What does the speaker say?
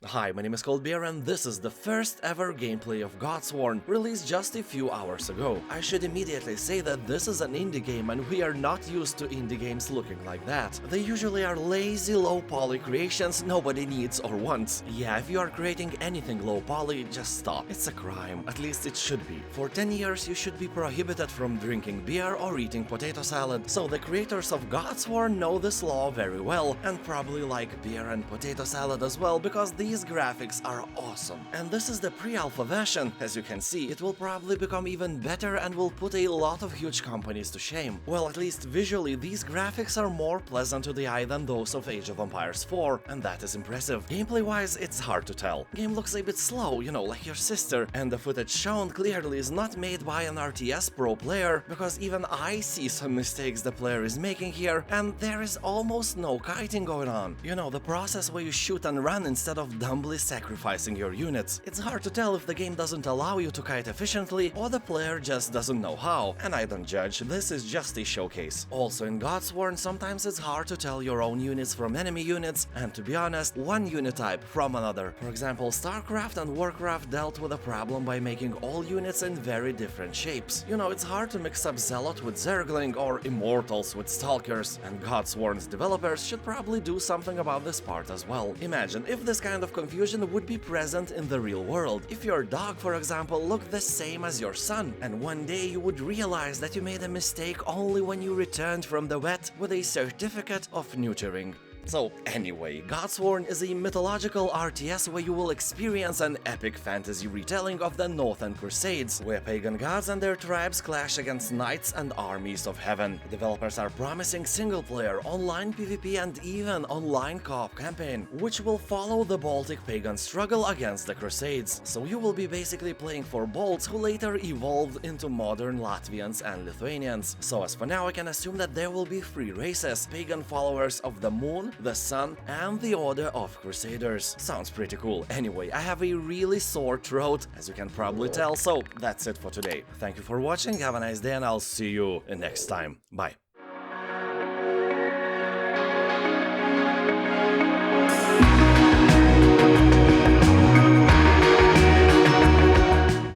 Hi, my name is Coldbeer and this is the first ever gameplay of Godsworn, released just a few hours ago. I should immediately say that this is an indie game and we are not used to indie games looking like that. They usually are lazy, low-poly creations nobody needs or wants. Yeah, if you are creating anything low-poly, just stop. It's a crime. At least it should be. For 10 years you should be prohibited from drinking beer or eating potato salad, so the creators of Godsworn know this law very well and probably like beer and potato salad as well because these graphics are awesome. And this is the pre-alpha version. As you can see, it will probably become even better and will put a lot of huge companies to shame. Well, at least visually, these graphics are more pleasant to the eye than those of Age of Empires 4, and that is impressive. Gameplay-wise, it's hard to tell. Game looks a bit slow, you know, like your sister, and the footage shown clearly is not made by an RTS Pro player, because even I see some mistakes the player is making here, and there is almost no kiting going on. You know, the process where you shoot and run instead of dumbly sacrificing your units. It's hard to tell if the game doesn't allow you to kite efficiently or the player just doesn't know how, and I don't judge, this is just a showcase. Also in Godsworn, sometimes it's hard to tell your own units from enemy units, and to be honest, one unit type from another. For example, StarCraft and Warcraft dealt with a problem by making all units in very different shapes. You know, it's hard to mix up Zealot with Zergling or Immortals with Stalkers, and Godsworn's developers should probably do something about this part as well. Imagine if this kind of confusion would be present in the real world. If your dog, for example, looked the same as your son, and one day you would realize that you made a mistake only when you returned from the vet with a certificate of neutering. So anyway, Godsworn is a mythological RTS where you will experience an epic fantasy retelling of the Northern Crusades, where pagan gods and their tribes clash against knights and armies of heaven. Developers are promising single-player, online PvP and even online co-op campaign, which will follow the Baltic pagan struggle against the Crusades. So you will be basically playing for Balts who later evolved into modern Latvians and Lithuanians. So as for now, I can assume that there will be 3 races, pagan followers of the Moon, the Sun, and the Order of Crusaders. Sounds pretty cool. Anyway, I have a really sore throat, as you can probably tell, so that's it for today. Thank you for watching, have a nice day, and I'll see you next time. Bye.